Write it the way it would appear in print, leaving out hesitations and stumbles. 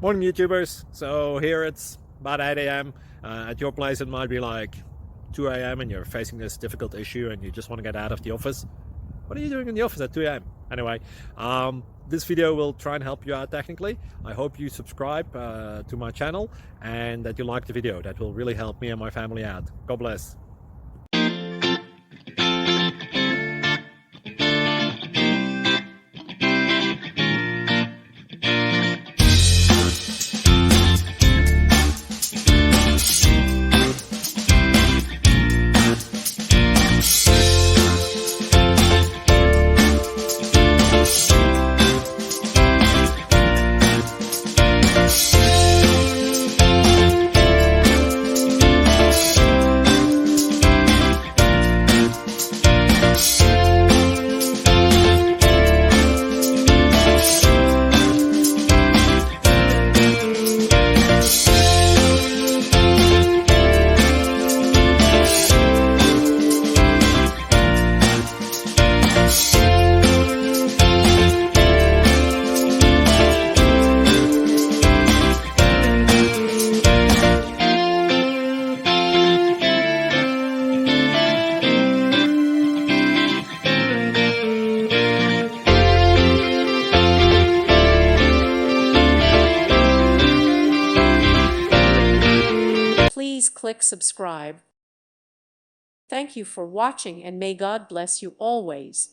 Morning YouTubers. So here it's about 8 a.m. At your place it might be like 2 a.m. and you're facing this difficult issue and you just want to get out of the office. What are you doing in the office at 2 a.m.? Anyway, this video will try and help you out technically. I hope you subscribe to my channel and that you like the video. That will really help me and my family out. God bless. Please click subscribe. Thank you for watching and may God bless you always.